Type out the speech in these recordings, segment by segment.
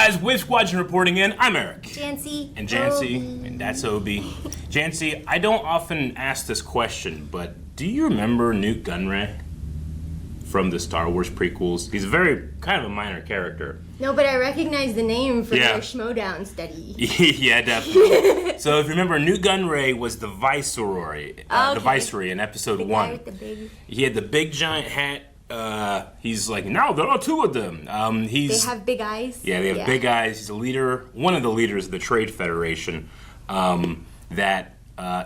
guys, Wave Squadron reporting in. I'm Eric. Janci. And Janci, and that's Obi. Janci, I don't often ask this question, but do you remember Nute Gunray from the Star Wars prequels? He's a very kind of a minor character. No, but I recognize the name from their Schmodown study. Yeah, definitely. So if you remember, Nute Gunray was the Viceroy, the Viceroy in Episode 1. Guy with the big... He had the big giant hat. He's like, now there are two of them. They have big eyes? Yeah, they have big eyes. He's a leader, one of the leaders of the Trade Federation that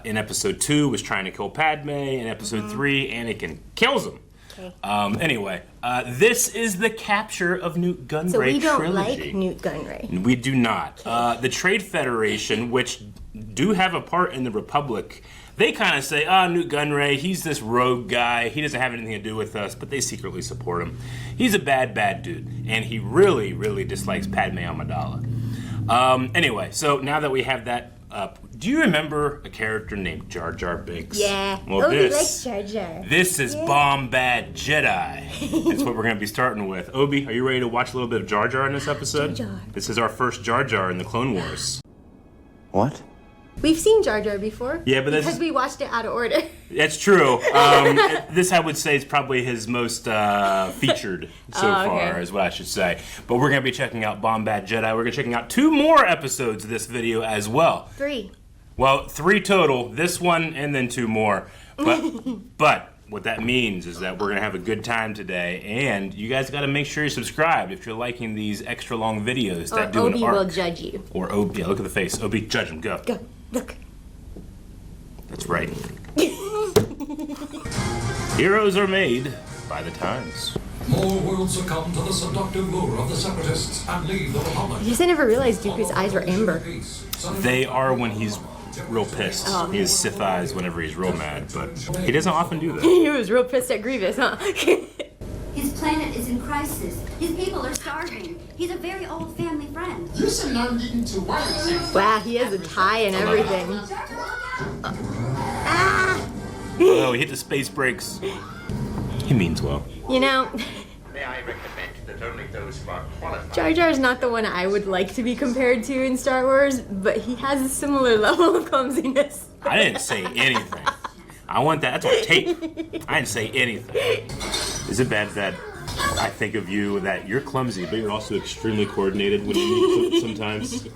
in Episode 2 was trying to kill Padme. In Episode 3, Anakin kills him. Okay. Anyway, this is the capture of Nute Gunray So we don't trilogy. like Nute Gunray. We do not. Okay. The Trade Federation, which do have a part in the Republic, they kind of say, Nute Gunray, he's this rogue guy. He doesn't have anything to do with us, but they secretly support him. He's a bad, bad dude, and he really, really dislikes Padme Amidala. Anyway, so now that we have that up, do you remember a character named Jar Jar Binks? Yeah. Well, Obi likes Jar Jar. This is Bombad Jedi. That's what we're going to be starting with. Obi, are you ready to watch a little bit of Jar Jar in this episode? Jar Jar. This is our first Jar Jar in the Clone Wars. What? We've seen Jar Jar before. Yeah, but because we watched it out of order. That's true. This, I would say, is probably his most featured so far, is what I should say. But we're going to be checking out Bombad Jedi. We're going to be checking out 2 more episodes of this video as well. 3. Well, 3 total. This one and then 2 more. But what that means is that we're going to have a good time today. And you guys got to make sure you're subscribed if you're liking these extra long videos that do Obi an arc. will judge you. Or Obi. Yeah, look at the face. Obi, judge him. Go. Go. Look. That's right. Heroes are made by the times. More will succumb to the seductive lure of the Separatists and leave the Republic. I guess I never realized Dooku's eyes were amber. They are when he's real pissed. He has Sith eyes whenever he's real mad, but he doesn't often do that. He was real pissed at Grievous, huh? His planet is in crisis. His people are starving. He's a very old family friend. You should learn getting to work. Wow, he has a tie and everything. Oh, he hit the space brakes. He means well. You know, May I recommend that only those who are qualified... Jar Jar's not the one I would like to be compared to in Star Wars, but he has a similar level of clumsiness. I didn't say anything. I want that. That's on tape. I didn't say anything. Is it bad that I think of you that you're clumsy, but you're also extremely coordinated when you need sometimes?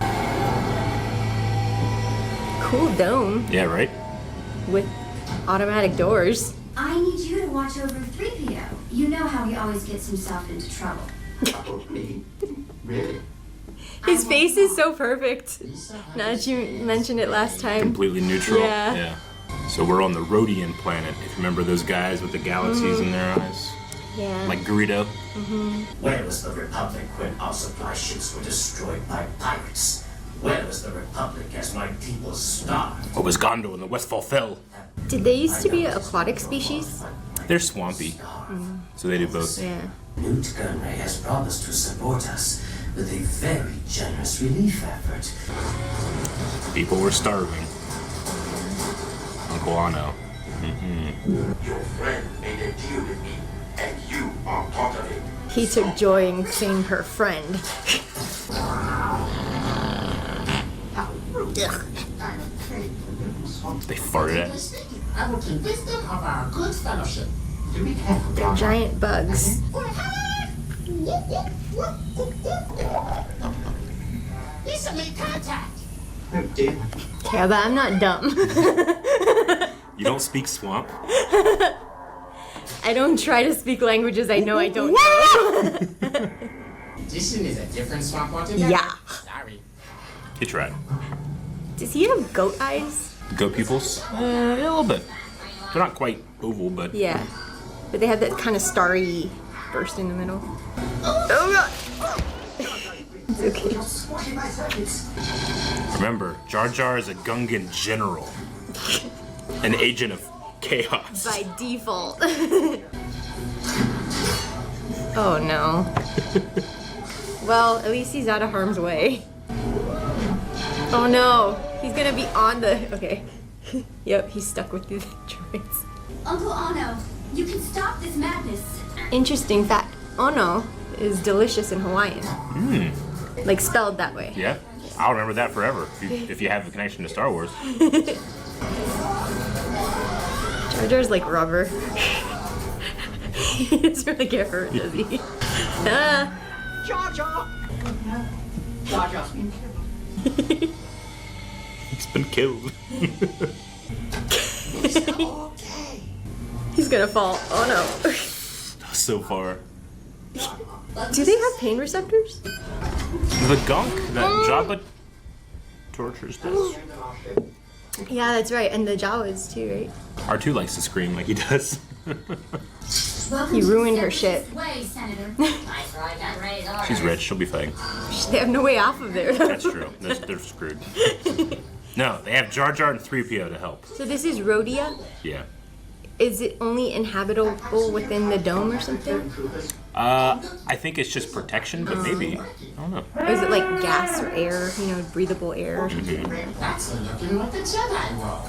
Cool dome Yeah, right? with automatic doors. I need you to watch over 3PO. You know how he always gets himself into trouble. Me? Really? His face is so perfect. Now that you mentioned it last time. Completely neutral. Yeah. So we're on the Rhodian planet. If you remember those guys with the galaxies in their eyes. Yeah. Like Greedo. Where was the Republic when our supply ships were destroyed by pirates? Where was the Republic as my people starved? What was Gondo in the Westfall Fell? Did they used to be an aquatic species? They're swampy. So they do both. Yeah. Nute Gunray has promised to support us with a very generous relief effort. People were starving. Uncle Anno. Your friend made a deal with me, and you are part of it. He took joy in seeing her friend. They farted at. I will convince them of our good fellowship. Do be careful. They're giant bugs. Lisa made contact. Yeah, but I'm not dumb. You don't speak swamp? I don't try to speak languages I know I don't know. This one is a different swamp altogether. Yeah. Sorry. He tried. Does he have goat eyes? Goat pupils? A little bit. They're not quite oval, but... Yeah. But they have that kind of starry burst in the middle. Oh god! It's okay. Remember, Jar Jar is a Gungan general. An agent of chaos. By default. Oh no. Well, at least he's out of harm's way. Oh no, he's gonna be on the... Okay. Yep, he's stuck with the droids. Uncle Anno, you can stop this madness. Interesting fact, ono is delicious in Hawaiian. Like spelled that way. Yeah, I'll remember that forever if you have a connection to Star Wars. Jar Jar's like rubber. He doesn't really get hurt, does he? Ah. Jar Jar! Jar Jar's been killed. He's been killed. Okay. He's gonna fall. Oh no. So far. Do they have pain receptors? The gunk that Jabba tortures does. Yeah, that's right. And the Jawas too, right? R2 likes to scream like he does. Welcome He to ruined the her shit. Way, Senator. She's rich, she'll be fine. They have no way off of there. That's true. They're screwed. No, they have Jar Jar and 3PO to help. So this is Rhodia? Yeah. Is it only inhabitable within the dome or something? I think it's just protection, but maybe. I don't know. Or is it like gas or air, breathable air or something? That's looking like a Jedi robe.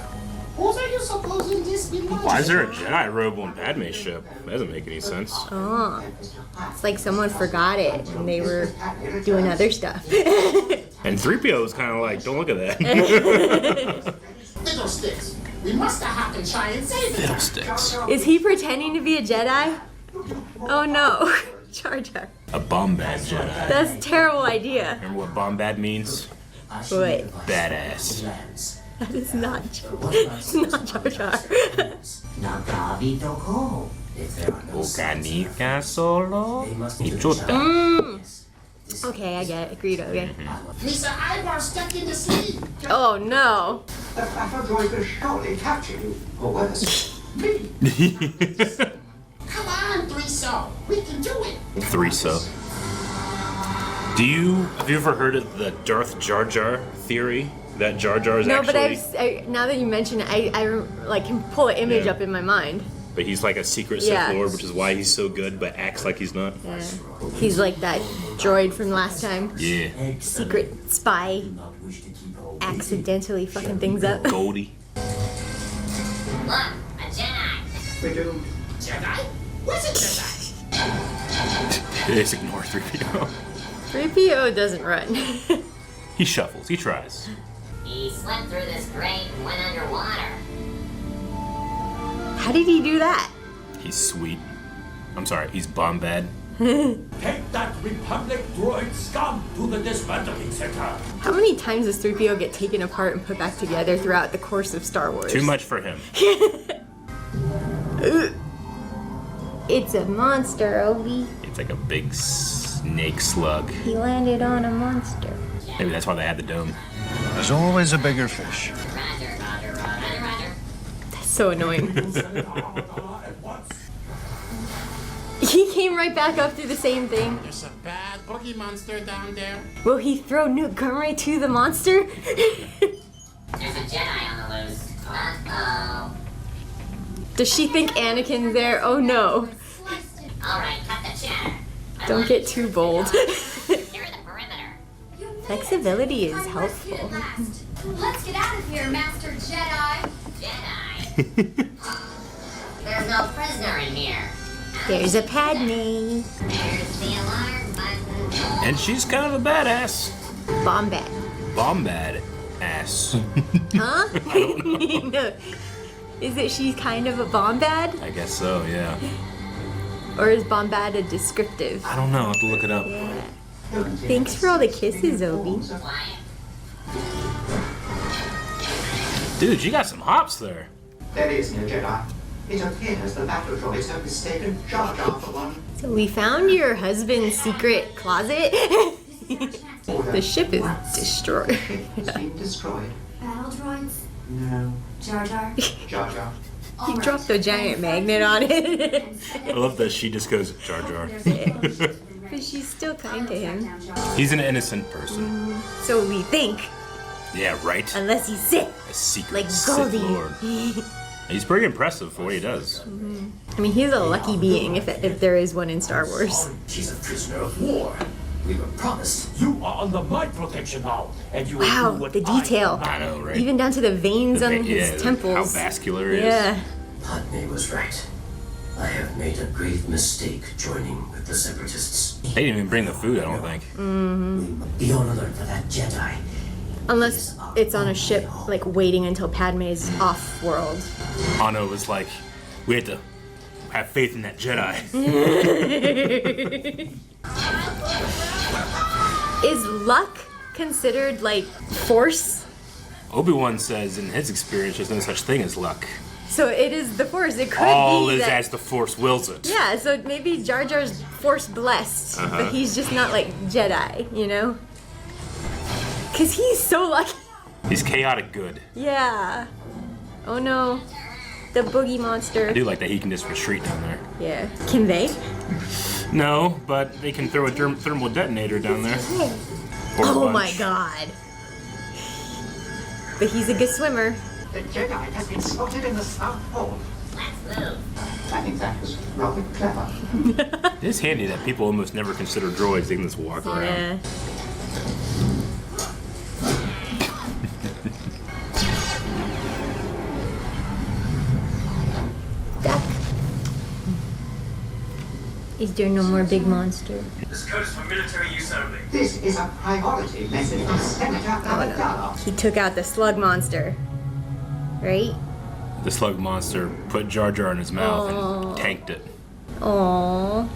What are you supposing this belongs? Why is there a Jedi robe on Padme's ship? That doesn't make any sense. Oh. It's like someone forgot it and they were doing other stuff. And 3PO was kind of like, don't look at that. Fiddlesticks. We must have to try and save it. Fiddlesticks. Is he pretending to be a Jedi? Oh no. Jar Jar. A Bombad Jedi. That's a terrible idea. Remember what Bombad means? What? Badass. That is not it's not Jar Jar. Bocanica solo. Ichuta. Okay, I get it. Agreed, okay. Mr. Ivar stuck in the sleeve. Oh no. The battle droid will surely capture you. Or worse, me. Come on, Threeso. We can do it. 3-so. Have you ever heard of the Darth Jar Jar theory? That Jar Jar is No, actually... but now that you mention it, I like can pull an image Yeah. up in my mind. But he's like a secret Sith Yeah. Lord, which is why he's so good, but acts like he's not. Yeah. He's like that droid from last time. Yeah. Secret spy. Accidentally fucking things up. Goldie. Look, a Jedi. We do. Jedi? What's a Jedi? Just ignore 3PO. 3PO doesn't run. He shuffles. He tries. He slipped through this grate and went underwater. How did he do that? He's sweet. I'm sorry, he's Bombad. Take that Republic droid scum to the dismantling center. How many times does 3PO get taken apart and put back together throughout the course of Star Wars? Too much for him. It's a monster, Obi. It's like a big snake slug. He landed on a monster. Maybe that's why they had the dome. There's always a bigger fish. Roger, roger, roger, roger. That's so annoying. He came right back up through the same thing. There's a bad boogie monster down there. Will he throw Nute Gunray to the monster? There's a Jedi on the loose. Uh-oh. Does she think Anakin's there? Oh no. Alright, cut the chatter. Don't get too bold. Secure the perimeter. Flexibility is helpful. Let's get out of here, Master Jedi. Jedi? There's no prisoner in here. There's a Padme. There's the alarm button. And she's kind of a badass. Bombad. Bombad ass. Huh? No. Is it she's kind of a Bombad? I guess so, yeah. Or is Bombad a descriptive? I don't know, I'll have to look it up. Yeah. Thanks for all the kisses, Obi. Quiet. Dude, you got some hops there. There is no Jedi. It appears the battle droids have mistaken Jar Jar for one. So we found your husband's secret closet. The ship is destroyed. It's been destroyed. Battle droids? No. Jar Jar? Jar Jar. He dropped a giant magnet on it. I love that she just goes, Jar Jar. But she's still kind to him. He's an innocent person. So we think. Yeah, right? Unless he's Sith. A secret Like Sith Goldie. Lord. He's pretty impressive for what he does. I mean, he's a lucky being if there is one in Star Wars. She's a prisoner of war. We were promised. You are under my protection now, and you will Wow, do what the detail. I know, right? Even down to the veins on his Yeah, temples. how vascular it is. Yeah. Padme was right. I have made a grave mistake joining with the Separatists. They didn't even bring the food, I don't think. Be on alert for that Jedi. Unless it's on a ship, like waiting until Padme's off-world. Anno was like, we had to have faith in that Jedi. Is luck considered like force? Obi Wan says in his experience, there's no such thing as luck. So it is the force. It could All be is that, as the Force wills it. yeah, so maybe Jar Jar's force blessed, but he's just not like Jedi, you know? Cause he's so lucky. He's chaotic good. Yeah. Oh no. The boogie monster. I do like that he can just retreat down there. Yeah. Can they? No, but they can throw a thermal detonator down there. Or a Oh my bunch. god. But he's a good swimmer. The Jedi has been spotted in the South Pole. Let's move. I think that was rather clever. It is handy that people almost never consider droids. They can just walk around. Yeah. Is there no more big monster? This code is for military use only. This is a priority message from Senator Abadala. He took out the slug monster. Right? The slug monster put Jar Jar in his mouth and tanked it. Aww.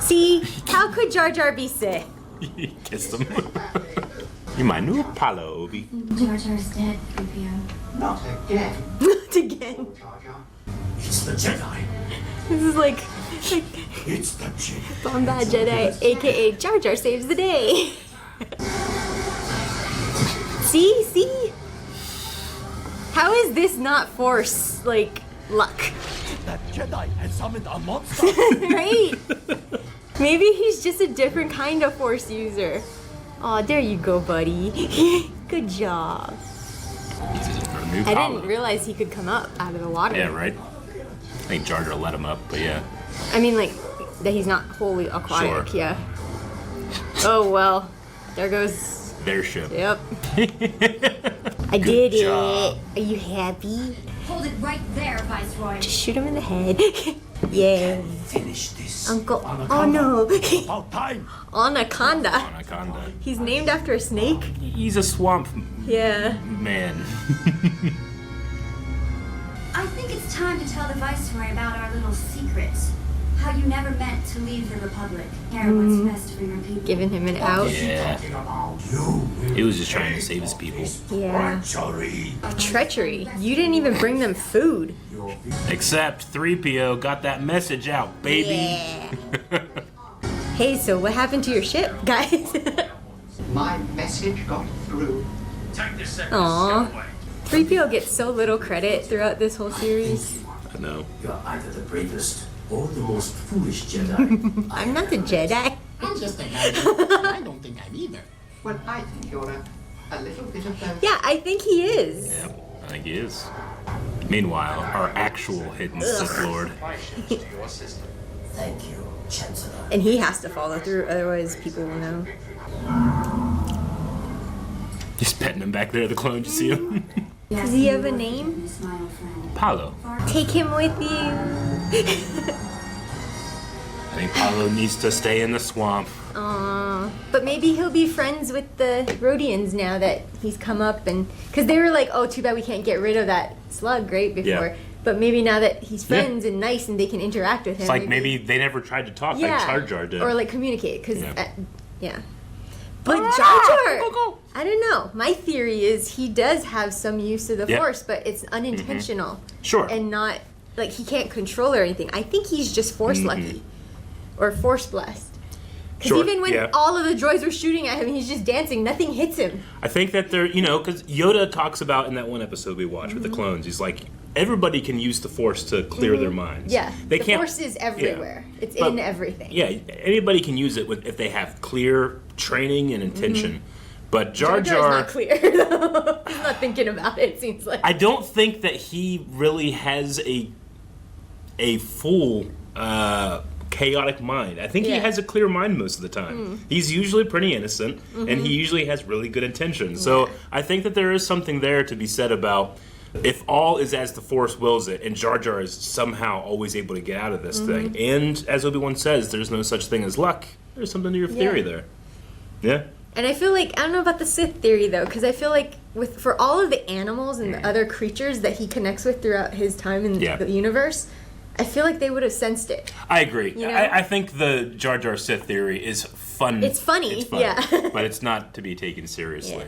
See? How could Jar Jar be sick? He kissed him. You're my new Palo, Obi. Jar Jar's dead, 3PO. Not again. Not again. Jar Jar. It's the Jedi. This is like It's the Jedi. Bombad Jedi, aka Jar Jar saves the day. See? How is this not force, like, luck? That Jedi has summoned a monster. Right? Maybe he's just a different kind of force user. Aw, there you go, buddy. Good job. He's a new I Palo. didn't realize he could come up out of the water. Yeah, right? I think Jar Jar let him up, but yeah. I mean, like, that he's not wholly aquatic, Sure. yeah. Oh, well. There goes... Their ship. Yep. I did job. it. Are you happy? Hold it right there, Viceroy. Just shoot him in the head. Yeah. Finish this. Uncle... Oh, no. About time. Anaconda. Anaconda. He's named after a snake? He's a swamp Yeah. man. I think it's time to tell the Viceroy about our little secrets. How you never meant to leave the Republic. Care what's best for your people. Giving him an out. Yeah. He was just trying to save his people. Yeah. Treachery. Treachery. You didn't even bring them food. Except 3PO got that message out, baby. Yeah. Hey, so what happened to your ship, guys? My message got through. Take this second. Aw. 3PO gets so little credit throughout this whole series. I know. You're either the bravest or the most foolish Jedi. I'm not the Jedi. I'm just a guy. I don't think I'm either. Well, I think you're a little bit of both. Yeah, I think he is. Yeah, I think he is. Meanwhile, our actual hidden Sith Lord. Thank you, Chancellor. And he has to follow through, otherwise people will know. Just petting him back there, the clone. You see him? Does he have a name? Smile, friend. Palo. Take him with you. I think Palo needs to stay in the swamp. But maybe he'll be friends with the Rhodians now that he's come up and... Because they were like, oh, too bad we can't get rid of that slug, right, before. Yeah. But maybe now that he's friends and nice and they can interact with him. It's like maybe they never tried to talk like Jar Jar did. Or like communicate, because... Yeah. But Jar Jar... I don't know. My theory is he does have some use of the Force, but it's unintentional. Sure. And not... Like, he can't control or anything. I think he's just Force lucky. Or Force blessed. Because even when all of the droids were shooting at him, he's just dancing. Nothing hits him. I think that they're, because Yoda talks about in that one episode we watched with the clones, he's like, everybody can use the Force to clear their minds. Yeah. They the can't, Force is everywhere. It's But- in everything. Yeah, anybody can use it if they have clear training and intention. But Jar Jar Jar's Jar, not clear, though. He's not thinking about it, it seems like. I don't think that he really has a full chaotic mind. I think he has a clear mind most of the time. He's usually pretty innocent, and he usually has really good intentions. So I think that there is something there to be said about If all is as the Force wills it, and Jar Jar is somehow always able to get out of this thing, and as Obi Wan says, there's no such thing as luck, there's something to your theory there. Yeah? And I feel like, I don't know about the Sith theory though, because I feel like for all of the animals and the other creatures that he connects with throughout his time in the universe, I feel like they would have sensed it. I agree. You know? I think the Jar Jar Sith theory is fun. It's funny, yeah. But it's not to be taken seriously. Yeah.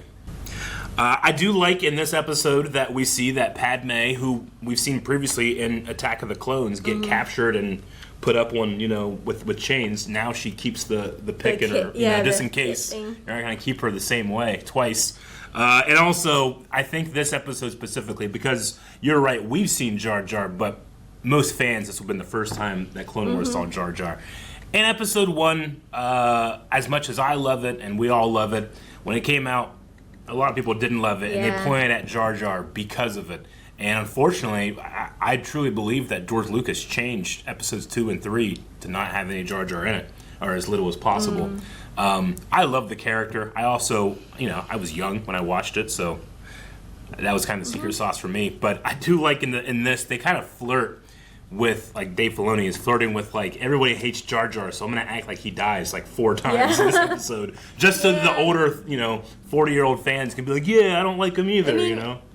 I do like in this episode that we see that Padme, who we've seen previously in Attack of the Clones, get captured and put up on, with chains. Now she keeps the pick in her, just in case. You're not going to keep her the same way twice. And also, I think this episode specifically, because you're right, we've seen Jar Jar, but most fans, this will have been the first time that Clone Wars saw Jar Jar. In episode 1, as much as I love it and we all love it, when it came out, a lot of people didn't love it, and they pointed at Jar Jar because of it. And unfortunately, I truly believe that George Lucas changed episodes 2 and 3 to not have any Jar Jar in it, or as little as possible. I love the character. I also, I was young when I watched it, so that was kind of the secret sauce for me. But I do like in this, they kind of flirt with, like, Dave Filoni is flirting with, like, everybody hates Jar Jar, so I'm going to act like he dies, like, 4 times in this episode. Just so the older, 40-year-old fans can be like, I don't like him either,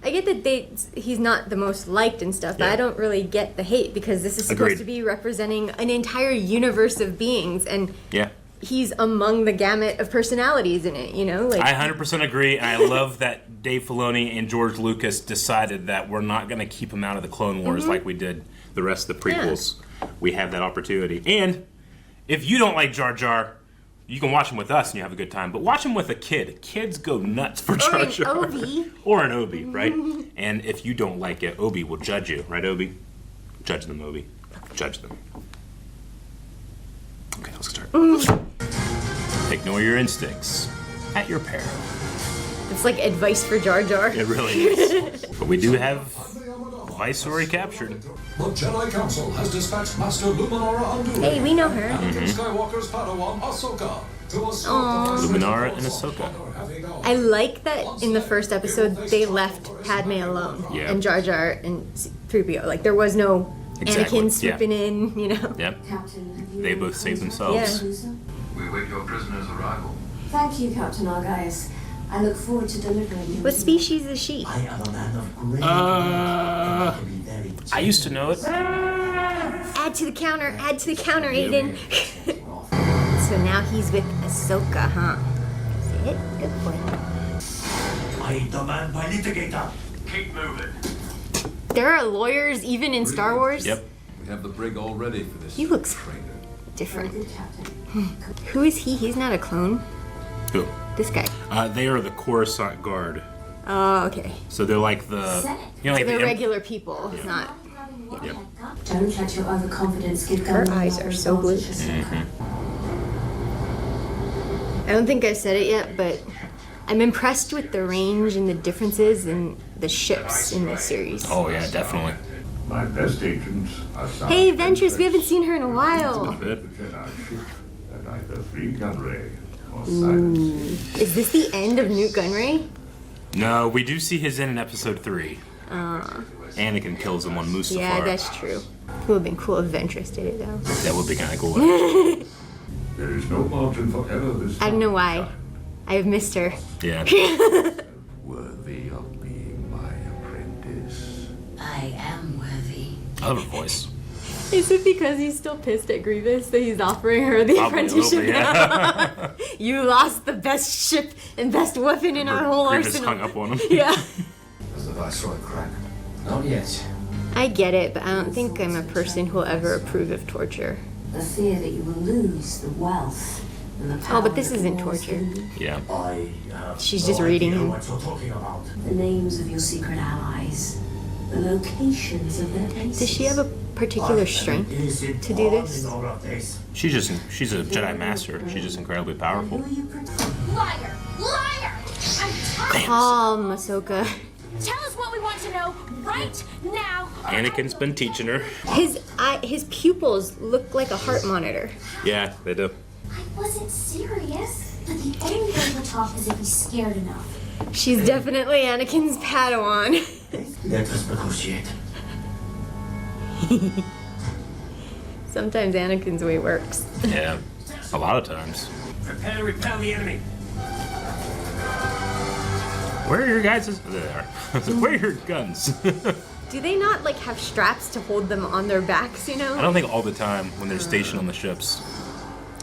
I get that he's not the most liked and stuff, but I don't really get the hate, because this is supposed to be representing an entire universe of beings, and he's among the gamut of personalities in it, I 100% agree, and I love that Dave Filoni and George Lucas decided that we're not going to keep him out of the Clone Wars like we did the rest of the prequels. We have that opportunity. And if you don't like Jar Jar, you can watch him with us and you have a good time. But watch him with a kid. Kids go nuts for Jar Jar. Or an Obi. Or an Obi, right? And if you don't like it, Obi will judge you. Right, Obi? Judge them, Obi. Judge them. Okay, let's start. Ignore your instincts. At your peril. It's like advice for Jar Jar. It really is. But we do have Viceroy captured. The Jedi Council has dispatched Master Luminara Unduli. Hey, we know her. Anakin Skywalker's Padawan Ahsoka to assault the Luminara and Ahsoka. I like that in the first episode they left Padme alone and Jar Jar and 3PO. Like, there was no Anakin swooping in, Yep. They both saved themselves. We await your prisoner's arrival. Thank you, Captain Argyles. I look forward to delivering you. What species is she? I am a man of Gree. I used to know it. Add to the counter, Aiden. So now he's with Ahsoka, huh? Is it? Good point. I demand my litigator. Keep moving. There are lawyers even in Star Wars? Yep. We have the brig all ready for this. He looks different. Who is he? He's not a clone. Who? This guy. They are the Coruscant Guard. Oh, okay. So they're like the, like they're regular people, not. Yep. Don't let your overconfidence give Her eyes are so blue. I don't think I've said it yet, but I'm impressed with the range and the differences in the ships in this series. Oh yeah, definitely. My best agents are some. Hey, Ventress, we haven't seen her in a while. And either free Gunray or silence. Is this the end of Nute Gunray? No, we do see his end in episode 3. Anakin kills him on Mustafar. Yeah, that's true. It would have been cool if Ventress did it, though. That would be kind of cool. There is no margin for error this I don't know why. I've missed her. Yeah. Worthy of being my apprentice. I am worthy. I love her voice. Is it because he's still pissed at Grievous that he's offering her the apprenticeship now? You lost the best ship and best weapon in our whole Grievous arsenal. hung up on him. Yeah. Does the Viceroy crack? Not yet. I get it, but I don't think I'm a person who'll ever approve of torture. The fear that you will lose the wealth and the power. Oh, but this that isn't wars torture. through you. Yeah. I have She's just reading idea him. what you're talking about. The names of your secret allies. The locations of their bases. Does she have a particular strength to do this? She's a Jedi Master. She's just incredibly powerful. Who you protect? Liar! Liar! I'm tired. Calm, Ahsoka. Tell us what we want to know right now. Anakin's been teaching her. His pupils look like a heart monitor. Yeah, they do. I wasn't serious. But the only way to talk is if he's scared enough. She's definitely Anakin's Padawan. Let us negotiate. Sometimes Anakin's way works. Yeah, a lot of times. Prepare to repel the enemy. Where are your guys'? There they are. Where are your guns? Do they not like have straps to hold them on their backs, you know? I don't think all the time when they're stationed on the ships.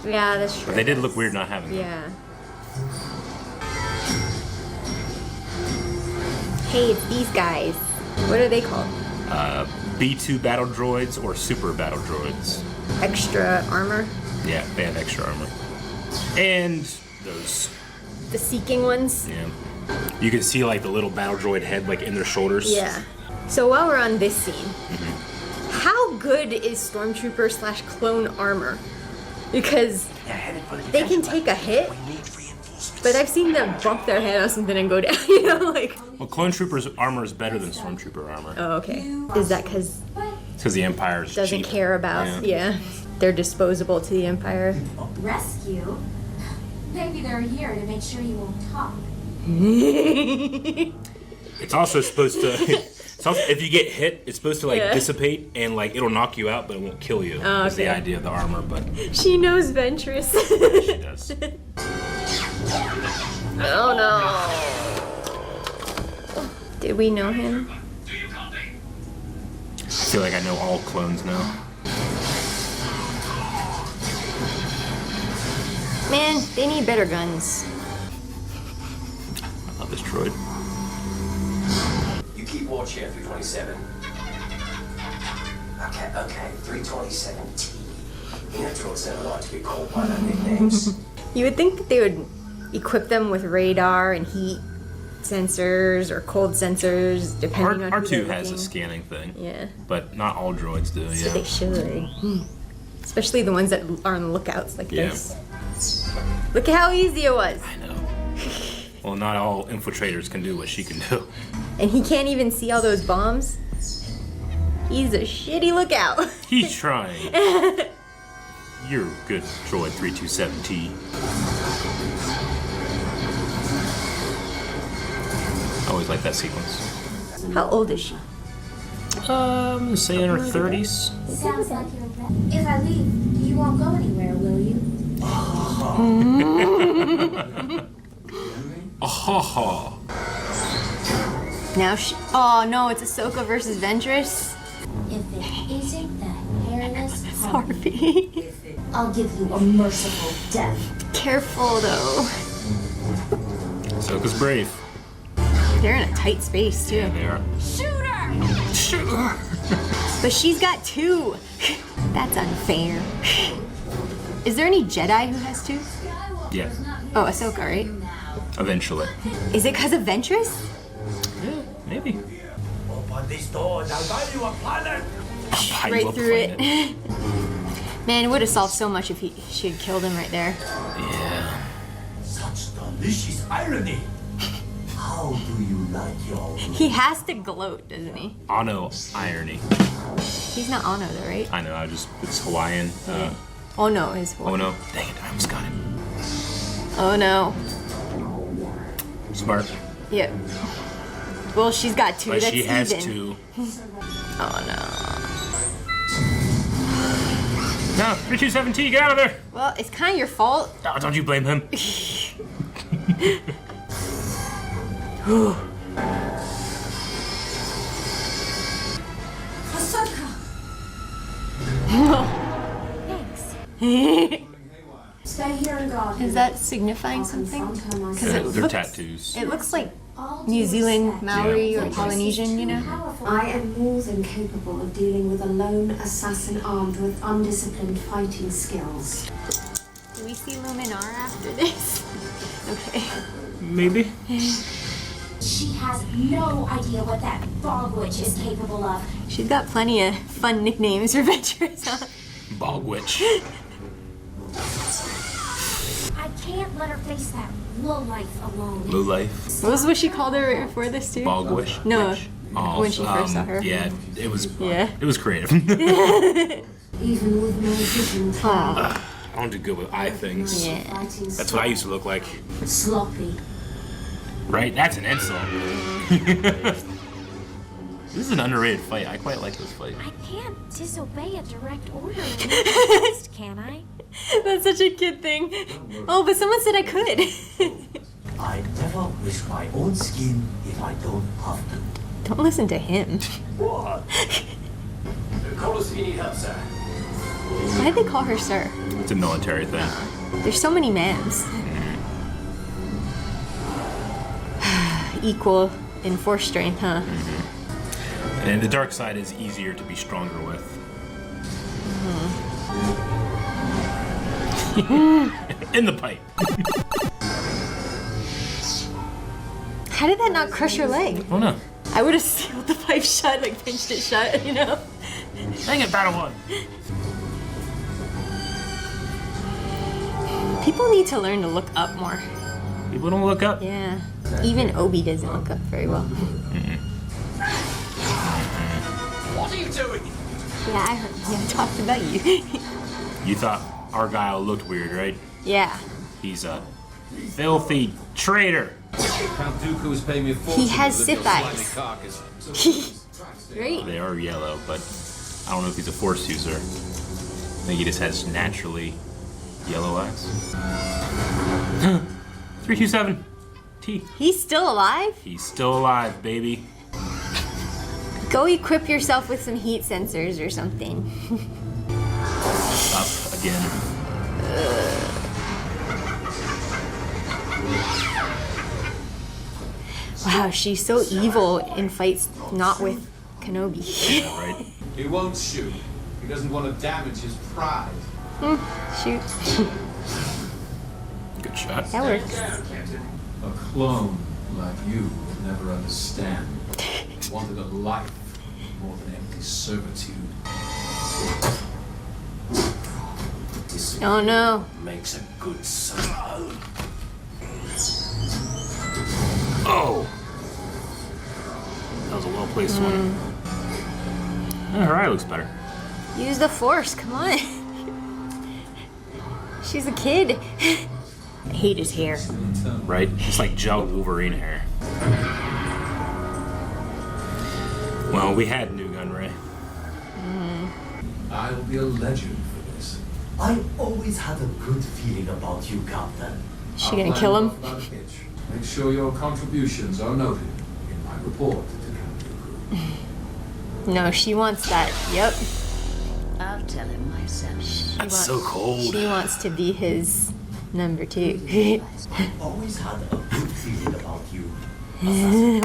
Yeah, that's true. But they did look weird not having them. Yeah. Hey, it's these guys. What are they called? B2 battle droids or super battle droids. Extra armor? Yeah, they have extra armor. And those. The seeking ones? Yeah. You can see like the little battle droid head like in their shoulders. Yeah. So while we're on this scene, how good is Stormtrooper / clone armor? Because they can take a hit, but I've seen them bump their head on something and go down, you know, like. Well, Clone Trooper's armor is better than Stormtrooper armor. Oh, okay. Is that because Because the Empire's doesn't cheap. care about, yeah. They're disposable to the Empire. Rescue? Maybe they're here to make sure you won't talk. It's also supposed to. If you get hit, it's supposed to like dissipate and like it'll knock you out, but it won't kill you. Oh, That's the okay. idea of the armor, but She knows Ventress. she does. Oh no. Did we know him? I feel like I know all clones now. Man, they need better guns. I love this droid. You keep watch here, 327. Okay, 327T. You know, droids never like to be called by their nicknames. You would think that they would equip them with radar and heat sensors or cold sensors, depending on who they're R2 has a looking. scanning thing. Yeah. But not all droids do, So yeah. they should. Especially the ones that are on the lookouts like Yeah. this. Look at how easy it was. I know. Well, not all infiltrators can do what she can do. And he can't even see all those bombs. He's a shitty lookout. He's trying. You're good, droid 327T. I always like that sequence. How old is she? Say in her 30s. Sounds like you're ready. If I leave, you won't go anywhere, will you? Ahaha. Now she. Oh no, it's Ahsoka versus Ventress. If it isn't the hairless Sorry. I'll give you a merciful death. Careful though. Ahsoka's brave. They're in a tight space too. Yeah, they are. Shoot her! Shoot her! But she's got two. That's unfair. Is there any Jedi who has two? Yeah, Oh, Ahsoka, right? eventually. Is it because of Ventress? Maybe. Open these doors, I'll buy you a planet! Right through it. Man, it would have solved so much if she had killed him right there. Yeah. Such delicious irony! How do you like your... He has to gloat, doesn't he? Ano irony. He's not Ono though, right? I know, it's Hawaiian. Oh no, his Oh no. Dang it, I almost got it. Oh no. Smart. Yep. Well, she's got two. But That's she has even. two. Oh No, 327T, get out of there! no. Well, it's kind of your fault. Oh, don't you blame him. Ahsoka! Thanks. Stay here and guard him. Is that signifying something? Confront her Because myself. it They're looks, tattoos. it looks like All New due Zealand, respect, Maori, Yeah. or Polynesian, you know? Powerful. I am more than capable of dealing with a lone assassin armed with undisciplined fighting skills. Do we see Luminara after this? Okay. Maybe. She has no idea what that bog witch is capable of. She's got plenty of fun nicknames for Ventress, huh? Bog witch. I can't let her face that lowlife alone. Blue life. What was what she called her right before this, too? Bog witch. No, Witch. Oh, when she first saw her. Yeah, it was. Yeah. It was creative. Even with no vision, Aw. I don't do good with eye things. Yeah. fighting That's what I used to look like. sloppy. Right? That's an insult. This is an underrated fight. I quite like this fight. I can't disobey a direct order in this, can I? That's such a kid thing. Oh, but someone said I could. I never risk my own skin if I don't have to. Don't listen to him. What? Call us if you need help, sir. Why did they call her sir? It's a military thing. There's so many ma'ams. Equal in force strength, huh? And the dark side is easier to be stronger with. In the pipe. How did that not crush her leg? Oh no. I would have sealed the pipe shut, like pinched it shut, you know? Dang it, Battle 1. People need to learn to look up more. People don't look up. Yeah. Even Obi doesn't look up very well. What are you doing? Yeah, I heard. Yeah, I talked about you. You thought Argyle looked weird, right? Yeah. He's a filthy traitor. Count Dooku's paying me a fortune He has to live Sith your eyes. slimy carcass. Right? They are yellow, but I don't know if he's a force user. I think he just has naturally yellow eyes. 327 T. He's still alive? He's still alive, baby. Go equip yourself with some heat sensors or something. Up again. Wow, she's so evil in fights not with Kenobi. Yeah, right? He won't shoot. He doesn't want to damage his pride. Shoot. Good shot. That works. A clone like you would never understand. Wanted a life more than empty servitude. Oh no. Makes a good son. Oh! That was a well-placed one. Oh, her eye looks better. Use the force, come on. She's a kid. I hate his hair. Right? It's like gel Wolverine hair. Well, we had Nute Gunray. I'll be a legend for this. I always had a good feeling about you, Captain. Is she gonna kill him? Make sure your contributions are noted in my report to Count Dooku. No, she wants that. Yep. I'll tell him myself. That's so cold. She wants to be his number 2. I always had a good feeling about you.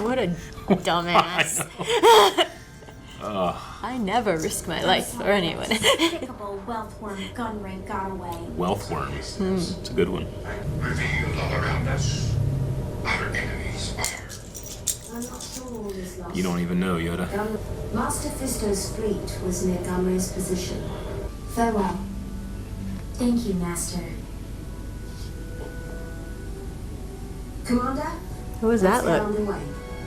What a dumbass. I never risk my life for anyone. Despicable wealthworm Gunray got away. Wealth worms. It's a good one. Revealed all around us. Our enemies are. I'm not sure all is lost. You don't even know, Yoda. Master Fisto's fleet was near Gunray's position. Farewell. Thank you, Master. Commander? What was that let's get look? underway.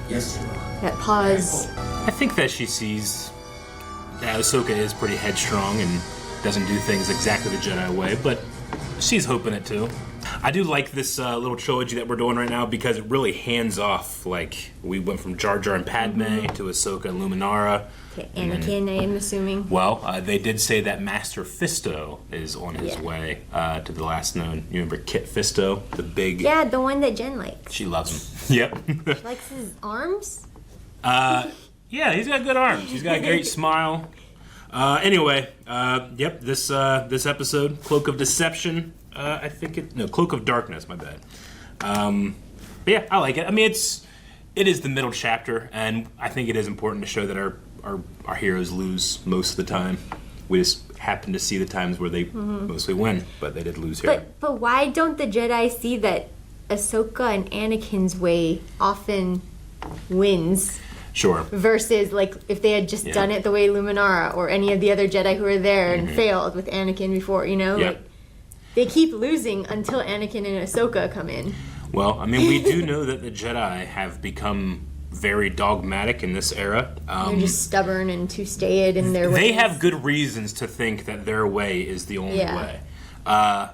Yes, you are. That pause. I think that she sees that Ahsoka is pretty headstrong and doesn't do things exactly the Jedi way, but she's hoping it too. I do like this little trilogy that we're doing right now because it really hands off. Like, we went from Jar Jar and Padme to Ahsoka and Luminara. Okay, Anakin, I am assuming. Well, they did say that Master Fisto is on his way to the last known. You remember Kit Fisto, the big... Yeah, the one that Jen likes. She loves him. Yep. She likes his arms? Yeah, he's got good arms. He's got a great smile. Anyway, yep, this episode, Cloak of Deception, Cloak of Darkness, my bad. But yeah, I like it. I mean, it is the middle chapter, and I think it is important to show that our heroes lose most of the time. We just happen to see the times where they mostly win, but they did lose here. But why don't the Jedi see that Ahsoka and Anakin's way often wins? Sure. Versus, like, if they had just done it the way Luminara or any of the other Jedi who were there and failed with Anakin before, you know? Yep. Like, they keep losing until Anakin and Ahsoka come in. Well, I mean, we do know that the Jedi have become very dogmatic in this era. They're just stubborn and too staid in their ways. They have good reasons to think that their way is the only way.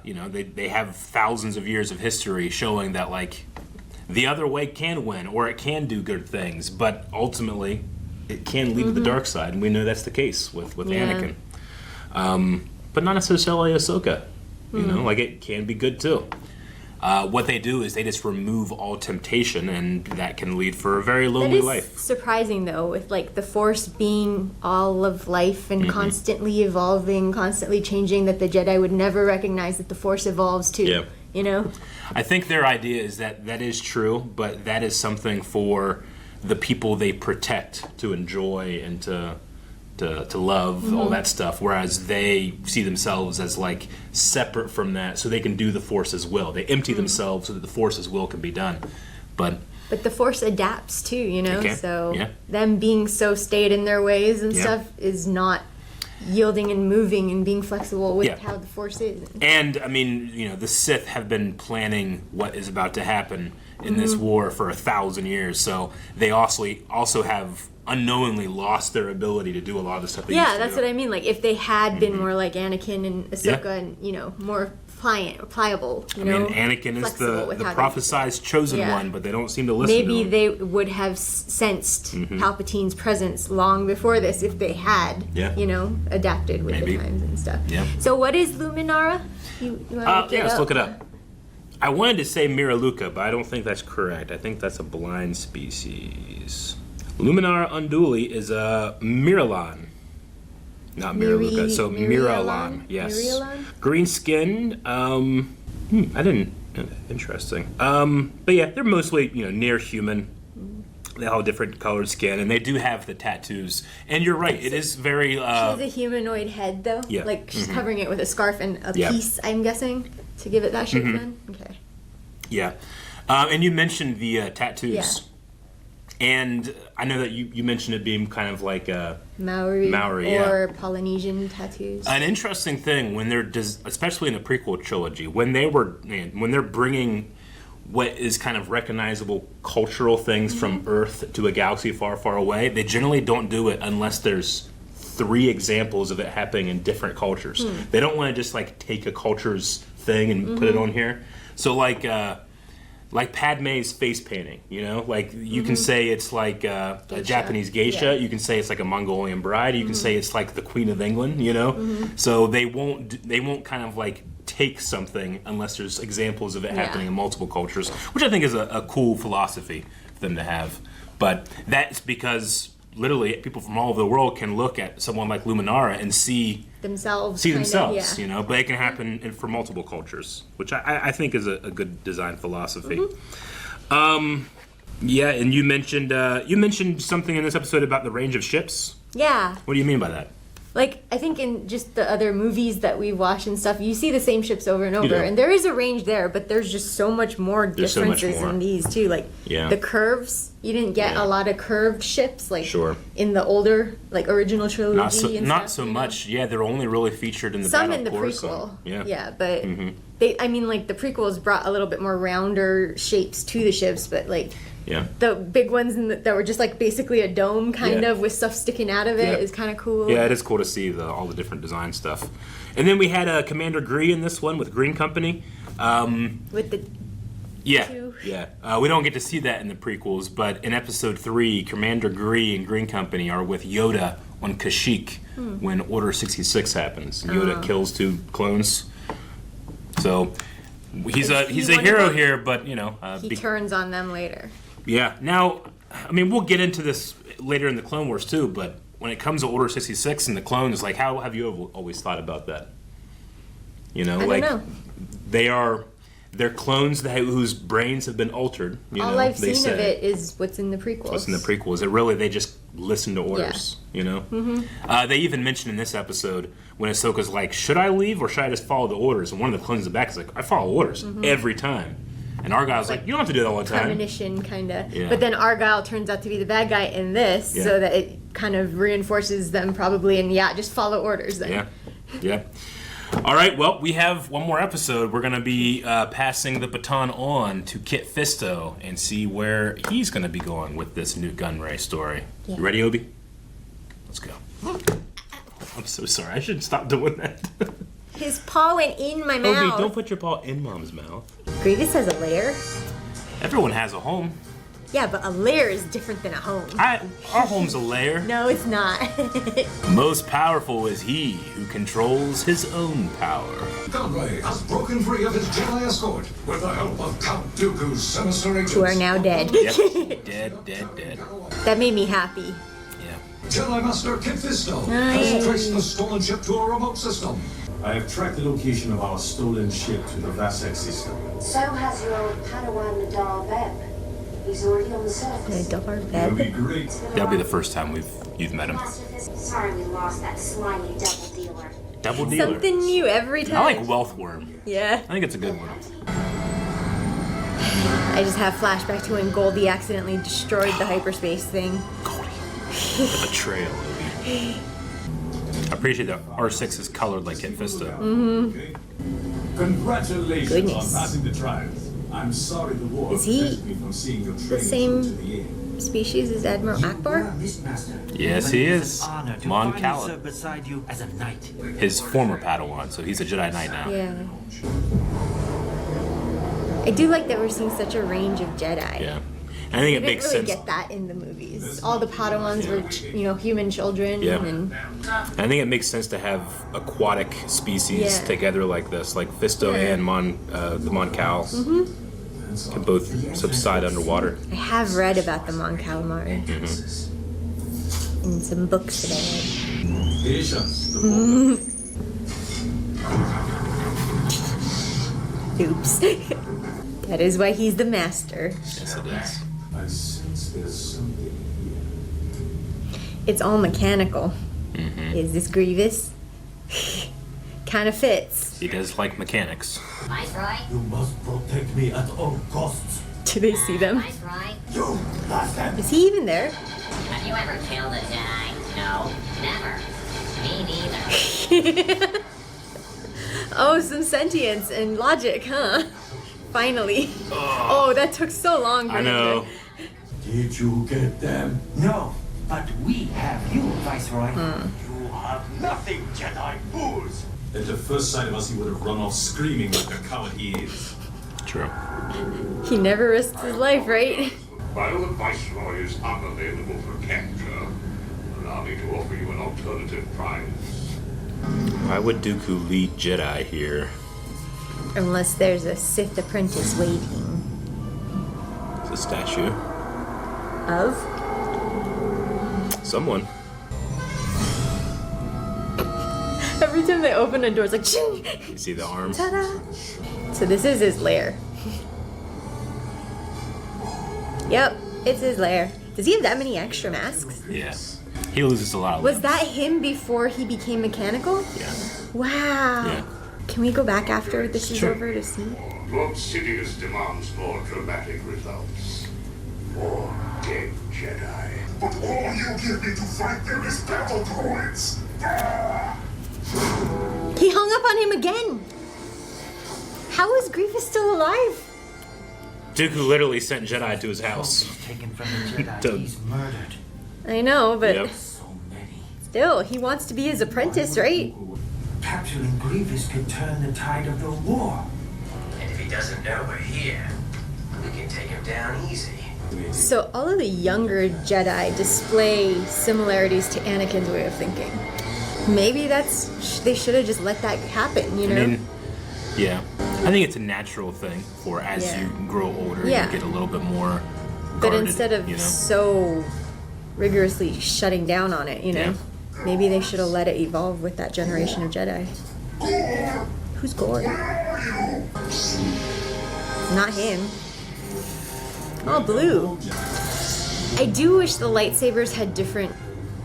You know, they have thousands of years of history showing that, like, the other way can win, or it can do good things, but ultimately it can lead to the dark side, and we know that's the case with Anakin. But not necessarily Ahsoka. You know, like it can be good too. What they do is they just remove all temptation, and that can lead for a very lonely life. Surprising though, with like the Force being all of life and constantly evolving, constantly changing, that the Jedi would never recognize that the Force evolves too. Yeah. You know? I think their idea is that is true, but that is something for the people they protect to enjoy and to love, all that stuff, whereas they see themselves as like separate from that, so they can do the Force's will. They empty themselves so that the Force's will can be done. But the Force adapts too, you know? Okay. So Yeah. them being so stayed in their ways and stuff is not yielding and moving and being flexible with how the Force is. And I mean, you know, the Sith have been planning what is about to happen in this war for 1,000 years, so they also have unknowingly lost their ability to do a lot of the stuff they used to That's do. what I mean. Like if they had been more like Anakin and Ahsoka and, you know, more pliable, you know. I mean, Anakin is flexible with the how they- prophesized chosen one, but they don't seem to listen to Maybe him. they would have sensed Palpatine's presence long before this if they had, you know, adapted with the times and stuff. Yeah. So what is Luminara? You want to let's look it up. I wanted to say Miraluka, but I don't think that's correct. I think that's a blind species. Luminara unduli is a Mirialan. Not Miraluka, so Mirialan, yes. Mirialan? Green-skinned, I didn't, interesting. But yeah, they're mostly, you know, near human. They all have different colored skin, and they do have the tattoos. And you're right, it is very... She has a humanoid head, though. Yeah. Like she's covering it with a scarf and a Yeah. piece, I'm guessing, to give it that shape then? Okay. Yeah. And you mentioned the tattoos. Yeah. And I know that you mentioned it being kind of like a Maori yeah. Polynesian tattoos. An interesting thing when they're, especially in the prequel trilogy, when they're bringing what is kind of recognizable cultural things from Earth to a galaxy far, far away, they generally don't do it unless there's 3 examples of it happening in different cultures. They don't want to just like take a culture's thing and put it on here. So like Padme's face painting, you know, like you can say it's like a Japanese geisha, you can say it's like a Mongolian bride, you can say it's like the Queen of England, you know. So they won't kind of like take something unless there's examples of it happening in multiple cultures, which I think is a cool philosophy for them to have. But that's because literally people from all over the world can look at someone like Luminara and see themselves, you know, but it can happen for multiple cultures, which I think is a good design philosophy. Yeah, and you mentioned something in this episode about the range of ships. Yeah. What do you mean by that? Like, I think in just the other movies that we watch and stuff, you see the same ships over and You over, do. and there is a range there, but there's just so much more There's so much differences more. in these too. Like the curves, you didn't get a lot of curved ships like in the older, like original trilogy. Not so much. Yeah, they're only really featured in the Some Battle in the of Coruscant. prequel. Yeah, but I mean, like the prequels brought a little bit more rounder shapes to the ships, but like. Yeah. The big ones that were just like basically a dome kind of with stuff sticking out of it is kind of cool. Yeah, it is cool to see all the different design stuff. And then we had Commander Gree in this one with Green Company. With the we don't get to see that in the prequels, but in Episode 3, Commander Gree and Green Company are with Yoda on Kashyyyk when Order 66 happens. Yoda kills 2 clones. So he's a hero here, but you know he turns on them later. Yeah. Now, I mean, we'll get into this later in the Clone Wars too, but when it comes to Order 66 and the clones, like, how have you always thought about that? You know, I don't know. They're clones whose brains have been altered. All I've seen of it is what's in the prequels. What's in the prequels? They just listen to orders. You know. They even mentioned in this episode when Ahsoka's like, "Should I leave or should I just follow the orders?" And one of the clones in the back is like, "I follow orders every time." And Argyle's like, "You don't have to do that all the time." Premonition, kind of. Yeah. But then Argyle turns out to be the bad guy in this, so that it kind of reinforces them probably. And just follow orders then. Yeah. All right, well, we have one more episode. We're going to be passing the baton on to Kit Fisto and see where he's going to be going with this Nute Gunray story. You ready, Obi? Let's go. I'm so sorry. I should stop doing that. His paw went in my mouth. Obi, don't put your paw in Mom's mouth. Grievous has a lair? Everyone has a home. Yeah, but a lair is different than a home. Our home's a lair. No, it's not. Most powerful is he who controls his own power. Gunray has broken free of his Jedi escort with the help of Count Dooku's sinister agents. Who are now dead. Yep. Dead. That made me happy. Yeah. Jedi Master Kit Fisto Nice. has traced the stolen ship to a remote system. I have tracked the location of our stolen ship to the Vasek system. So has your old Padawan Nadal Beb. He's already on the surface. That would be great. That'll be the first time you've met him. Sorry we lost that slimy double dealer. Double dealer. Something new every time. I like Wealth Worm. Yeah. I think it's a good one. I just have flashback to when Goldie accidentally destroyed the hyperspace thing. Goldie. The betrayal, Obi. I appreciate that R6 is colored like Kit Fisto. Mm-hmm. Congratulations Goodness. on passing the trials. I'm sorry the war Is he kept me from seeing your the training same to the end. species as Admiral Akbar? Yes, he is. Mon Cala. beside you as a knight. His former Padawan, so he's a Jedi Knight now. Yeah. I do like that we're seeing such a range of Jedi. Yeah. I think it We makes didn't really sense. get that in the movies. All the Padawans were, human children. Yeah. And I think it makes sense to have aquatic species Yeah. together like this, like Fisto and the Mon Cal can both subside underwater. I have read about the Mon Calamari in some books that I read. Patience. Oops. That is why he's the master. Yes, it is. I sense there's something here. It's all mechanical. Is this Grievous? Kind of fits. He does like mechanics. Viceroy? You must protect me at all costs. Do they see them? Viceroy? You bastard! Is he even there? Have you ever killed a Jedi? No, never. Me neither. Oh, some sentience and logic, huh? Finally. Oh, that took so long. For I him know. Did you get them? No, but we have you, Viceroy. You have nothing, Jedi fools! At the first sight of us, he would have run off screaming like the coward he is. True. He never risks his life, right? While the Viceroy is unavailable for capture, allow me to offer you an alternative prize. Why would Dooku lead Jedi here? Unless there's a Sith apprentice waiting. It's a statue. Of? Someone. Every time they open a door, it's like, ching! You see the arms? Ta-da! So this is his lair. Yep, it's his lair. Does he have that many extra masks? Yeah. He loses a lot of Was limbs. that him before he became mechanical? Yeah. Wow. Yeah. Can we go back after this is Sure. over to see? Lord Sidious demands more dramatic results. More dead Jedi. But all you give me to fight them is battle droids. He hung up on him again. How is Grievous still alive? Dooku literally sent Jedi to his house. Taken from the Jedi. To- He's murdered. I know, but Yep. So many. still, he wants to be his apprentice, right? Capturing Grievous could turn the tide of the war. And if he doesn't know we're here, we can take him down easy. So all of the younger Jedi display similarities to Anakin's way of thinking. Maybe they should have just let that happen, you know? I mean, yeah. I think it's a natural thing for as Yeah. you grow older, Yeah. you get a little bit more But guarded, instead of you know? so rigorously shutting down on it, you know? Maybe they should have let it evolve with that generation of Jedi. Who's Gore? Not him. Oh, blue. I do wish the lightsabers had different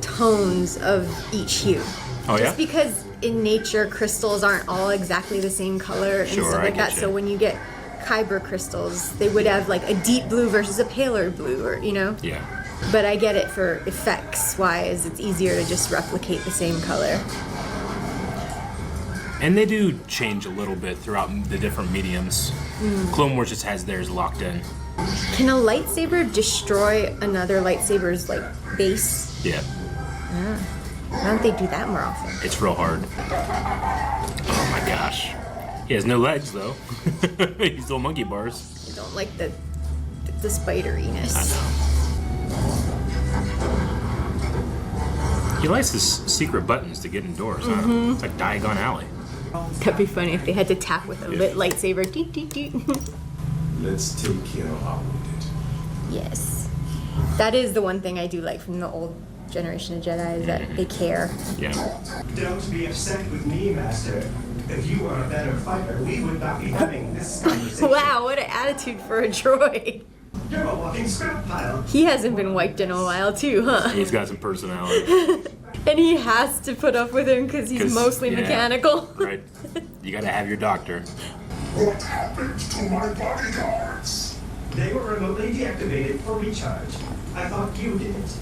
tones of each hue. Oh, yeah? Just because in nature crystals aren't all exactly the same color and Sure, stuff I like get that. you. So when you get Kyber crystals, they would have like a deep blue versus a paler blue, or you know. Yeah. But I get it for effects wise. It's easier to just replicate the same color. And they do change a little bit throughout the different mediums. Clone Wars just has theirs locked in. Can a lightsaber destroy another lightsaber's like base? Yeah. Why don't they do that more often? It's real hard. Oh my gosh. He has no legs though. He's still monkey bars. I don't like the the spideriness. I know. He likes his secret buttons to get indoors. I don't know. It's like Diagon Alley. That'd be funny if they had to tap with a lit lightsaber. Deet, deet, deet. Let's take care of our wounded. Yes. That is the one thing I do like from the old generation of Jedi, is that they care. Yeah. Don't be upset with me, Master. If you were a better fighter, we would not be having this conversation. Wow, what an attitude for a droid. You're a walking scrap pile. He hasn't been wiped in a while too, huh? He's got some personality. And he has to put up with him because he's mostly mechanical. Right. You gotta have your doctor. What happened to my bodyguards? They were remotely deactivated for recharge. I thought you didn't.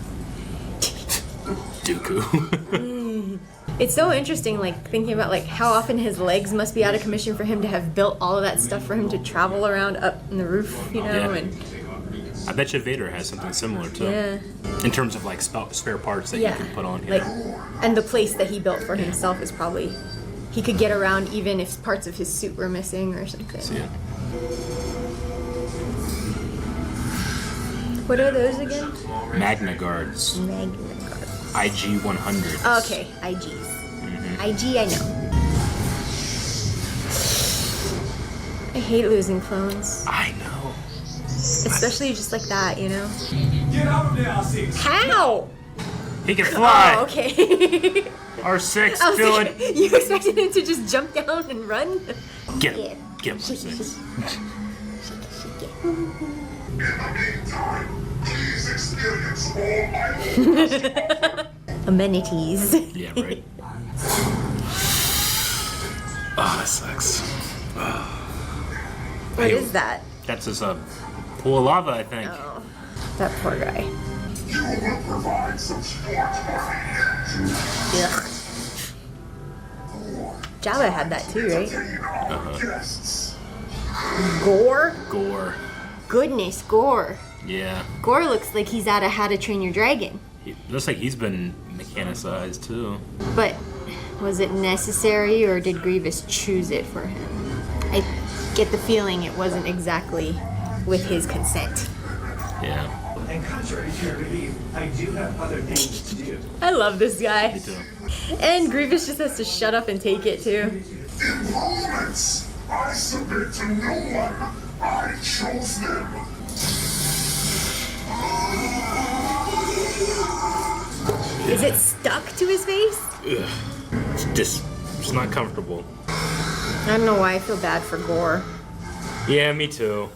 Dooku. It's so interesting, like, thinking about, like, how often his legs must be out of commission for him to have built all of that stuff for him to travel around up in the roof, you know? Yeah. And I bet you Vader has something similar too. yeah. In terms of like spare parts that you can put on here. Like, and the place that he built for himself is probably, he could get around even if parts of his suit were missing or something. Yeah. What are those again? Magna Guards. Magna Guards. IG 100. Okay, IGs. IG, I know. I hate losing clones. I know. Especially just like that, you know? Get out of there, R6. How? He can fly. Oh, okay. R6 I was feeling. like, you expected him to just jump down and run? Get him. Get him, R6. In the meantime, please experience all my Amenities. Yeah, right. Oh, that sucks. What is that? That's just a pool of lava, I think. Oh, that poor guy. You will provide some support for me. Ugh. Jabba had that too, right? Guests. Gore? Gore. Goodness, Gore. Yeah. Gore looks like he's out of How to Train Your Dragon. He looks like he's been mechanicized too. But was it necessary, or did Grievous choose it for him? I get the feeling it wasn't exactly with his consent. Yeah. And contrary to your belief, I do have other things to do. I love this guy. Me too. And Grievous just has to shut up and take it too. Improvements. I submit to no one. I chose them. Is it stuck to his face? Ugh. It's not comfortable. I don't know why I feel bad for Gore. Yeah, me too.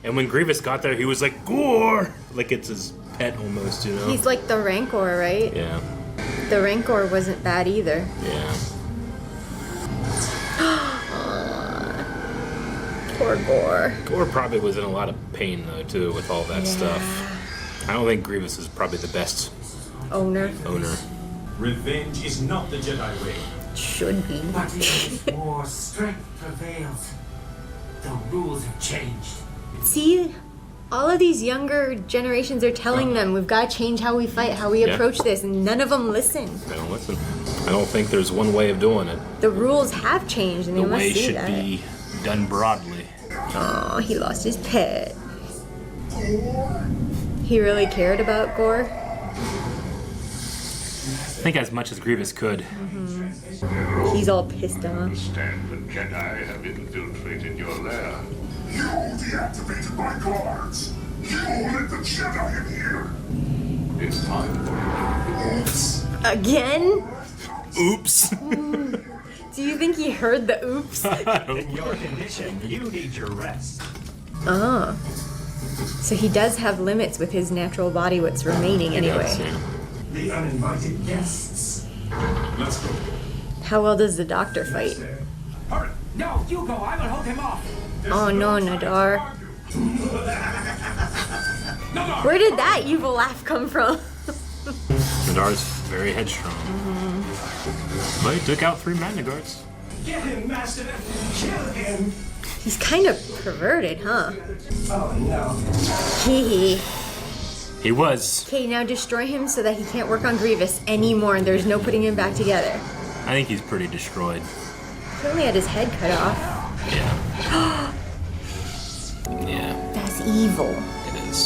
And when Grievous got there, he was like, Gore! Like it's his pet almost, you know? He's like the Rancor, right? Yeah. The Rancor wasn't bad either. Yeah. Poor Gore. Gore probably was in a lot of pain though, too, with all that stuff. I don't think Grievous is probably the best owner. Revenge is not the Jedi way. Should be. But in this war, strength prevails. The rules have changed. See? All of these younger generations are telling them we've got to change how we fight, how we approach this, and none of them listen. They don't listen. I don't think there's one way of doing it. The rules have changed, and The they must way see should that. be done broadly. Aw, he lost his pet. He really cared about Gore? I think as much as Grievous could. He's all pissed off. Understand the Jedi have infiltrated your lair. You deactivated my guards. You let the Jedi in here. It's time for you. Oops. Again? Oops. Do you think he heard the oops? In your condition, you need your rest. Oh. So he does have limits with his natural body, what's remaining anyway. The uninvited guests. Let's go. How well does the doctor fight? Hurry. No, you go. I will hold him off. Oh no, Nadar. Where did that evil laugh come from? Nadar's very headstrong. But he took out 3 Magna Guards. Get him, Master. Kill him. He's kind of perverted, huh? Oh no. Hee. He was. Okay, now destroy him so that he can't work on Grievous anymore and there's no putting him back together. I think he's pretty destroyed. He only had his head cut off. Yeah. Yeah. That's evil. It is.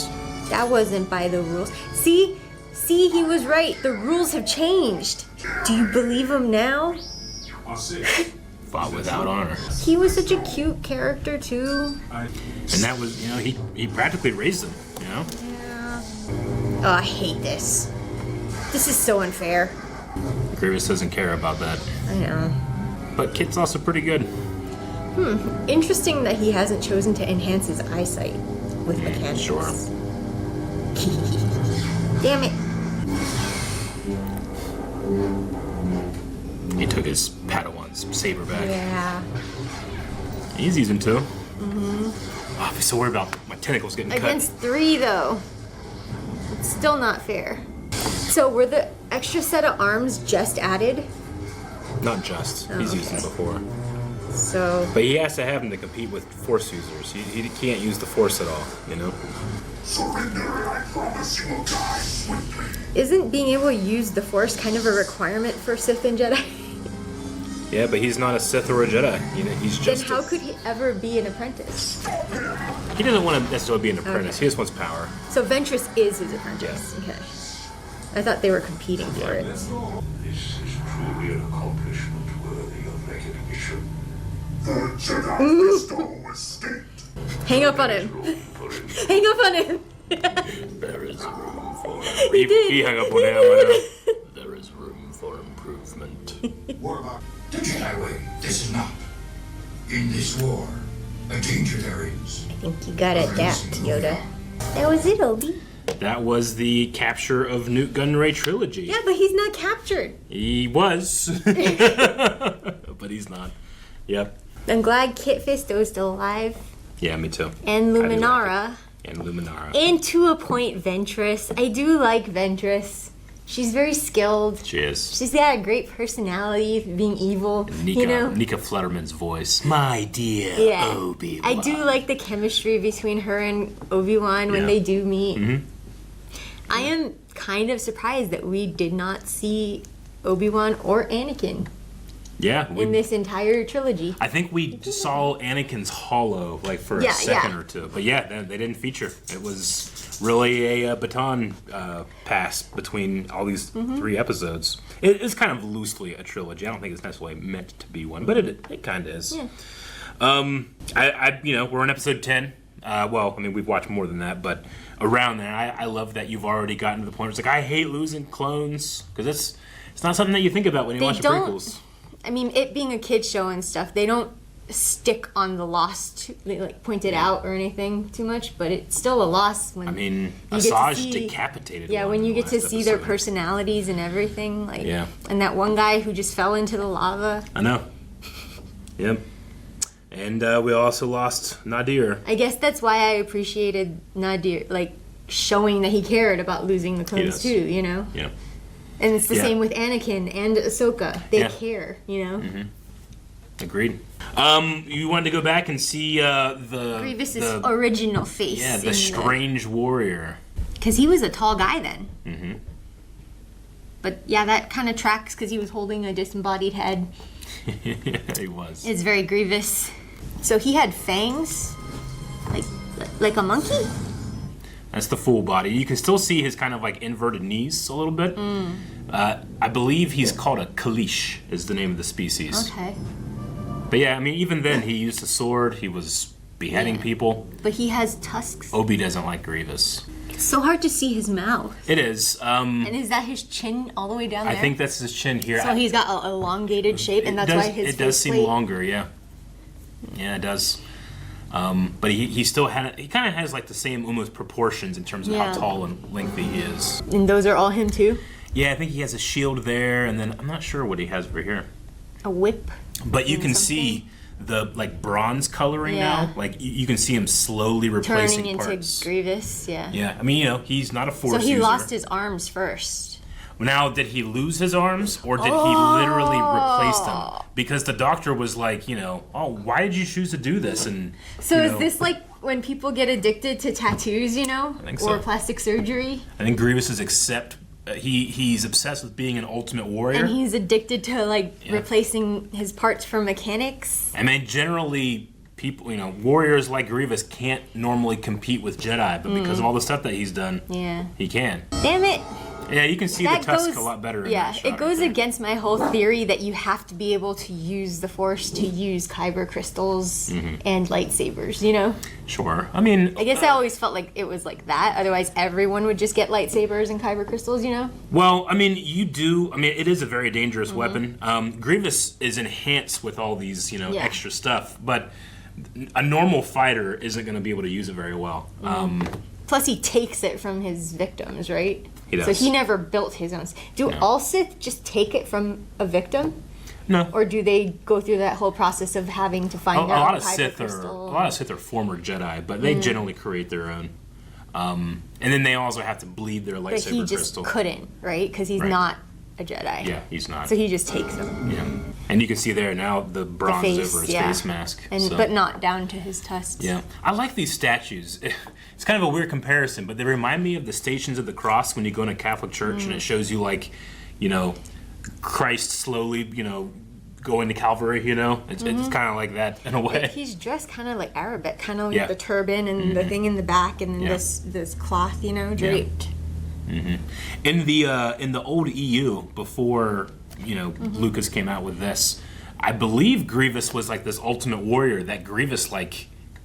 That wasn't by the rules. See, he was right. The rules have changed. Do you believe him now? I see. Fought without honor. He was such a cute character too. And that was, you know, he practically raised him, you know? Yeah. Oh, I hate this. This is so unfair. Grievous doesn't care about that. I know. But Kit's also pretty good. Interesting that he hasn't chosen to enhance his eyesight with mechanics. Sure. Damn it. He took his Padawan's saber back. Yeah. He's using 2. Oh, I'm so worried about my tentacles getting Against 3 though. It's still not fair. So were the extra set of arms just added? cut. Not just. He's used them before. So. But he has to have them to compete with Force users. He can't use the Force at all, you know? Surrender, I promise you will die swiftly. Isn't being able to use the Force kind of a requirement for Sith and Jedi? Yeah, but he's not a Sith or a Jedi. You know, he's Then just. how could he ever be an apprentice? He doesn't want to necessarily be an apprentice. He just wants power. So Ventress is his apprentice. Yeah. Okay. I thought they were competing for it. This is truly an accomplishment worthy of recognition. The Jedi Crystal was staked. Hang up on him. Hang up on him. There is room for He did. He hung up on him. I know. There is room for improvement. What about The Jedi Way. This is not. In this war, a danger there is. I think you gotta adapt, Yoda. That was it, Obi. That was the capture of Nute Gunray Trilogy. Yeah, but he's not captured. He was. But he's not. Yep. I'm glad Kit Fisto's still alive. Yeah, me too. And I do like Luminara. it. And Luminara. And to a point, Ventress. I do like Ventress. She's very skilled. She is. She's got a great personality, being evil. Nika, you know? Nika Flutterman's voice. My dear Yeah. Obi Wan. I do like the chemistry between her and Obi Wan when Yeah. they do meet. Mm-hmm. I am kind of surprised that we did not see Obi Wan or Anakin Yeah. in this entire trilogy. I think we just saw Anakin's hollow like for Yeah, a second yeah. or two. But yeah, they didn't feature. It was really a baton pass between all these 3 episodes. It's kind of loosely a trilogy. I don't think it's necessarily meant to be one, but it kind of is. Yeah. We're on episode 10. Well, I mean, we've watched more than that, but around there, I love that you've already gotten to the point where it's like, I hate losing clones, because it's not something that you think about when you watch the prequels. I mean, it being a kid's show and stuff, they don't stick on the loss, they like point it out or anything too much, but it's still a loss when I mean, you get to Asajj see- decapitated Yeah, one when in you the get to last see their episode. personalities and everything, like, Yeah. and that one guy who just fell into the lava. I know. Yep. And we also lost Nadir. I guess that's why I appreciated Nadir, like, showing that he cared about losing the clones does. too, you know? Yeah. And it's the Yeah. same with Anakin and Ahsoka. They Yeah. care, you know? Agreed. You wanted to go back and see the Grievous's original face. Yeah, the strange warrior. Because he was a tall guy then. Mm-hmm. But yeah, that kind of tracks because he was holding a disembodied head. He was. It's very Grievous. So he had fangs, like a monkey. That's the full body. You can still see his kind of like inverted knees a little bit. I believe he's called a Kalish, is the name of the species. Okay. But yeah, I mean, even then he used a sword. He was beheading people. But he has tusks. Obi doesn't like Grievous. It's so hard to see his mouth. It is. And is that his chin all the way down there? I think that's his chin here. So he's got an elongated shape, and that's why his It does seem faceplate- longer, yeah. Yeah, it does. But he still had, he kind of has like the same almost proportions in terms of Yeah. how tall and lengthy he is. And those are all him too? Yeah, I think he has a shield there, and then I'm not sure what he has over here. A whip? But you and can something? see the like bronze coloring Yeah. now. Like you can see him slowly replacing Turning into parts. Grievous, yeah. Yeah, I mean, you know, he's not a Force So he user. lost his arms first. Now, did he lose his arms, or did he literally replace them? Because the doctor was like, you know, oh, why did you choose to do this? And So you is know, this like when people get addicted to tattoos, you know? I think Or so. plastic surgery? I think Grievous is he's obsessed with being an ultimate warrior. And he's addicted to like Yeah. replacing his parts for mechanics? I mean, generally, people, warriors like Grievous can't normally compete with Jedi, but because of all the stuff that he's done, he can. Damn it. Yeah, you can see the tusk a lot better. Yeah, in that it goes against my whole theory that you have to be able to use the Force to use kyber crystals and lightsabers, Sure. I mean, I guess I always felt like it was like that. Otherwise, everyone would just get lightsabers and kyber crystals, Well, I mean, you do. I mean, it is a very dangerous weapon. Grievous is enhanced with all these, extra stuff, but a normal fighter isn't going to be able to use it very well. Plus, he takes it from his victims, right? He does. So he never built his own. Do all Sith just take it from a victim? No. Or do they go through that whole process of having to find their own kyber crystal? A lot of Sith are former Jedi, but they generally create their own. And then they also have to bleed their lightsaber crystal. But he just couldn't, right? Because he's not a Jedi. Yeah, he's not. So he just takes them. Yeah. And you can see there now the bronze over his face mask. But not down to his tusks. Yeah. I like these statues. It's kind of a weird comparison, but they remind me of the Stations of the Cross when you go in a Catholic church and it shows you Christ slowly, going to Calvary, It's kind of like that in a way. He's dressed kind of like Arabic, kind of with the turban and the thing in the back and this cloth, draped. In the old EU before Lucas came out with this, I believe Grievous was like this ultimate warrior that Grievous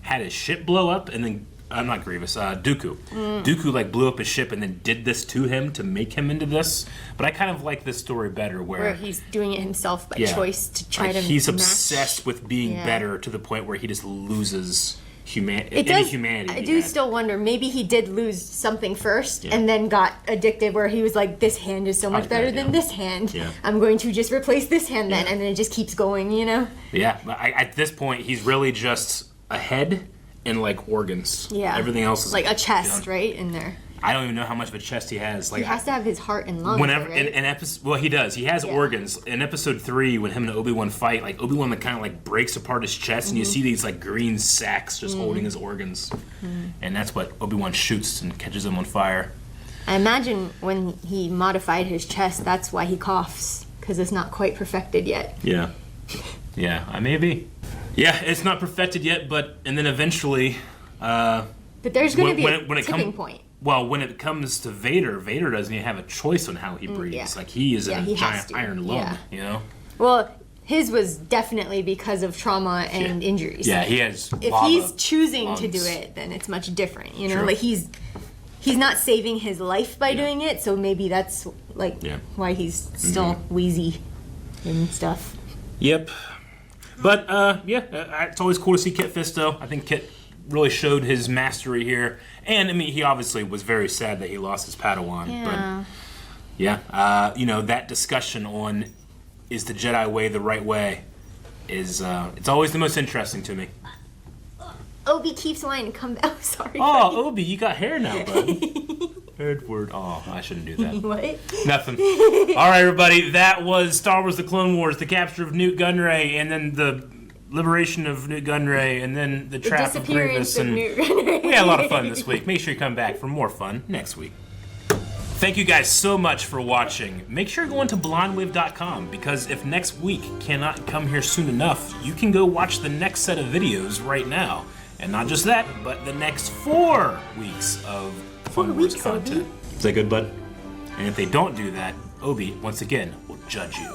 had his ship blow up and then not Grievous, Dooku. Dooku blew up his ship and then did this to him to make him into this. But I kind of like this story better where he's doing it himself by choice to try to he's obsessed with being better to the point where he just loses humanity. I do still wonder, maybe he did lose something first and then got addicted where he was like, this hand is so much better than this hand. Yeah. I'm going to just replace this hand then. And then it just keeps going, Yeah, but at this point, he's really just a head and organs. Yeah. Everything else is like a chest, right, in there. I don't even know how much of a chest he has. He has to have his heart and lungs. Whenever right? in episode, well, he does. He has organs. In episode 3, when him and Obi Wan fight, Obi Wan kind of breaks apart his chest, and you see these green sacks just holding his organs, and that's what Obi Wan shoots and catches him on fire. I imagine when he modified his chest, that's why he coughs, because it's not quite perfected yet. Yeah, maybe. Yeah, it's not perfected yet, and then eventually. But there's going to be a tipping point. Well, when it comes to Vader doesn't even have a choice on how he breathes. He is in a giant iron lung, Well, his was definitely because of trauma and injuries. Yeah, he has. If he's choosing to do it, then it's much different. True. He's not saving his life by doing it, so maybe that's why he's still wheezy and stuff. Yep. But it's always cool to see Kit Fisto. I think Kit really showed his mastery here, and I mean, he obviously was very sad that he lost his Padawan. But that discussion on is the Jedi way the right way is it's always the most interesting to me. Obi keeps wanting to come back. Oh, sorry. Oh, Obi, you got hair now, bud. Edward. Oh, I shouldn't do that. What? Nothing. All right, everybody. That was Star Wars: The Clone Wars, the capture of Nute Gunray, and then the liberation of Nute Gunray, and then the trap of Grievous. And Nute Gunray. We had a lot of fun this week. Make sure you come back for more fun next week. Thank you guys so much for watching. Make sure you're going to blondwave.com, because if next week cannot come here soon enough, you can go watch the next set of videos right now. And not just that, but the next 4 weeks of Clone Wars content. Is that good, bud? And if they don't do that, Obi, once again, will judge you.